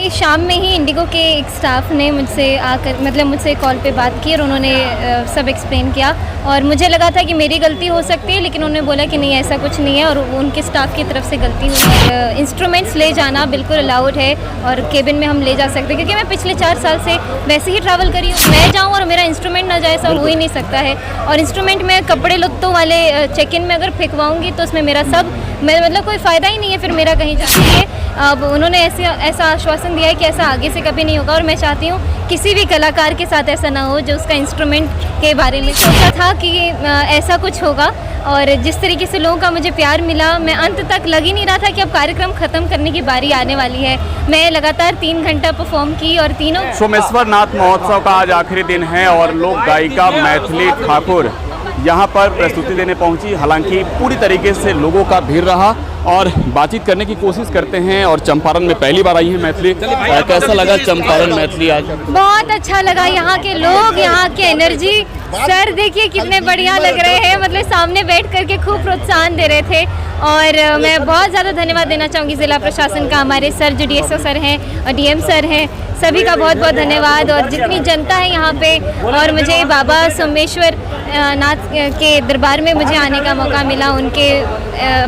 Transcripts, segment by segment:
शाम में ही इंडिगो के एक स्टाफ ने मुझसे आकर मुझसे कॉल पे बात की और उन्होंने सब एक्सप्लेन किया और मुझे लगा था कि मेरी गलती हो सकती है, लेकिन उन्होंने बोला कि नहीं ऐसा कुछ नहीं है और उनके स्टाफ की तरफ से गलती हुई। इंस्ट्रूमेंट्स ले जाना बिल्कुल अलाउड है और केबिन में हम ले जा सकते हैं, क्योंकि मैं पिछले 4 साल से वैसे ही ट्रैवल करी हूँ। मैं जाऊँ और मेरा इंस्ट्रूमेंट ना जाए, ऐसा हो ही नहीं सकता है। और इंस्ट्रूमेंट में कपड़े लत्तों वाले चेक इन में अगर फेंकवाऊँगी तो उसमें मेरा सब कोई फ़ायदा ही नहीं है फिर मेरा कहीं जाने के। अब उन्होंने ऐसा आश्वासन दिया है कि ऐसा आगे से कभी नहीं होगा और मैं चाहती हूँ किसी भी कलाकार के साथ ऐसा ना हो जो उसका इंस्ट्रूमेंट के बारे में सोचा था कि ऐसा कुछ होगा। और जिस तरीके से लोगों का मुझे प्यार मिला, मैं अंत तक लग ही नहीं रहा था कि अब कार्यक्रम ख़त्म करने की बारी आने वाली है। मैं लगातार 3 घंटा परफॉर्म की और तीनों सोमेश्वर नाथ महोत्सव का आज आखिरी दिन है और लोक गायिका मैथिली ठाकुर यहाँ पर प्रस्तुति देने पहुंची। हालांकि पूरी तरीके से लोगों का भीड़ रहा और बातचीत करने की कोशिश करते हैं। और चंपारण में पहली बार आई है मैथिली, कैसा लगा चंपारण मैथिली आज? बहुत अच्छा लगा, यहाँ के लोग, यहाँ के एनर्जी, सर देखिए कितने बढ़िया लग रहे हैं। सामने बैठ करके खूब प्रोत्साहन दे रहे थे और मैं बहुत ज़्यादा धन्यवाद देना चाहूँगी ज़िला प्रशासन का, हमारे सर जो DSO सर हैं और DM सर हैं, सभी का बहुत बहुत धन्यवाद। और जितनी जनता है यहाँ पे, और मुझे बाबा सोमेश्वर नाथ के दरबार में मुझे आने का मौका मिला, उनके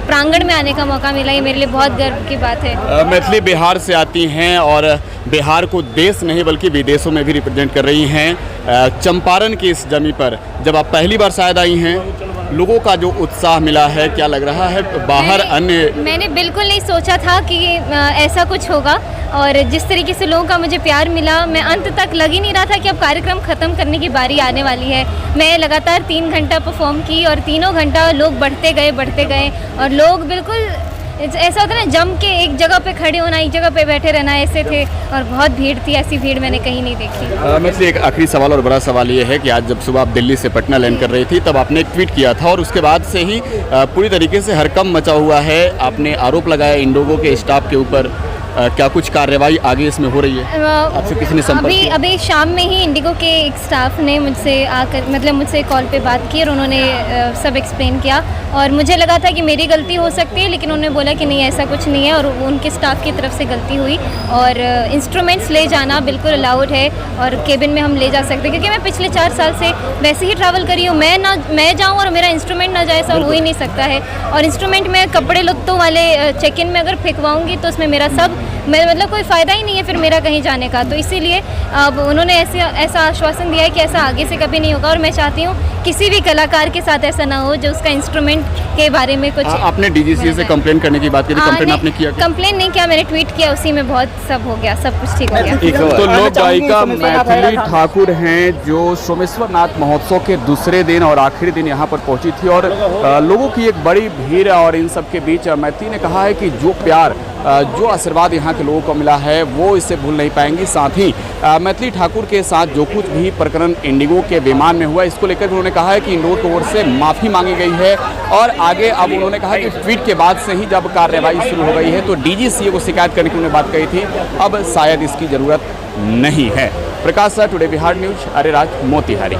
प्रांगण में आने का मौका मिला, ये मेरे लिए बहुत गर्व की बात है। मैथिली बिहार से आती हैं और बिहार को देश नहीं बल्कि विदेशों में भी रिप्रेजेंट कर रही हैं। चंपारण की इस जमी पर जब आप पहली बार शायद आई हैं, लोगों का जो उत्साह मिला है, क्या लग रहा है बाहर मैंने बिल्कुल नहीं सोचा था कि ऐसा कुछ होगा और जिस तरीके से लोगों का मुझे प्यार मिला, मैं अंत तक लग ही नहीं रहा था कि अब कार्यक्रम ख़त्म करने की बारी आने वाली है। मैं लगातार 3 घंटा परफॉर्म की और तीनों घंटा लोग बढ़ते गए और लोग बिल्कुल ऐसा होता है ना, जम के एक जगह पे खड़े होना, एक जगह पे बैठे रहना, ऐसे थे और बहुत भीड़ थी। ऐसी भीड़ मैंने कहीं नहीं देखी। मैथिली, एक आखिरी सवाल और बड़ा सवाल ये है कि आज जब सुबह आप दिल्ली से पटना लैंड कर रही थी तब आपने एक ट्वीट किया था और उसके बाद से ही पूरी तरीके से हड़कंप मचा हुआ है। आपने आरोप लगाया इंडिगो के स्टाफ के ऊपर, क्या कुछ कार्रवाई आगे इसमें हो रही है? आपसे किसी ने संपर्क अभी शाम में ही इंडिगो के एक स्टाफ ने मुझसे आकर मुझसे कॉल पे बात की और उन्होंने सब एक्सप्लेन किया और मुझे लगा था कि मेरी गलती हो सकती है, लेकिन उन्होंने बोला कि नहीं ऐसा कुछ नहीं है और उनके स्टाफ की तरफ से गलती हुई। और इंस्ट्रूमेंट्स ले जाना बिल्कुल अलाउड है और केबिन में हम ले जा सकते हैं, क्योंकि मैं पिछले 4 साल से वैसे ही ट्रैवल करी हूँ। मैं जाऊँ और मेरा इंस्ट्रूमेंट ना जाए, ऐसा हो ही नहीं सकता है। और इंस्ट्रूमेंट में कपड़े लत्तों वाले चेक इन में अगर फेंकवाऊँगी तो उसमें मेरा सब कोई फ़ायदा ही नहीं है फिर मेरा कहीं जाने का। तो इसीलिए अब उन्होंने ऐसा आश्वासन दिया है कि ऐसा आगे से कभी नहीं होगा और मैं चाहती हूँ किसी भी कलाकार के साथ ऐसा ना हो जो उसका इंस्ट्रूमेंट के बारे में कुछ। आपने DGCA से कंप्लेन करने की बात की, कंप्लेन आपने किया? कंप्लेन नहीं किया, मैंने ट्वीट किया, उसी में बहुत सब हो गया, सब कुछ ठीक हो गया। तो लोक गायिका मैथिली ठाकुर हैं जो सोमेश्वर नाथ महोत्सव के दूसरे दिन और आखिरी दिन यहाँ पर पहुँची थी और लोगों की एक बड़ी भीड़ और इन सब के बीच मैथिली ने कहा है कि जो प्यार, जो आशीर्वाद यहाँ के लोगों को मिला है वो इसे भूल नहीं पाएंगी। साथ ही मैथिली ठाकुर के साथ जो कुछ भी प्रकरण इंडिगो के विमान में हुआ, इसको लेकर उन्होंने कहा है कि इंडिगो की ओर से माफ़ी मांगी गई है और आगे अब उन्होंने कहा कि ट्वीट के बाद से ही जब कार्रवाई शुरू हो गई है तो DGCA को शिकायत करने की उन्होंने बात कही थी, अब शायद इसकी ज़रूरत नहीं है। Prakash sir, today Bihar news, Areraj, Motihari.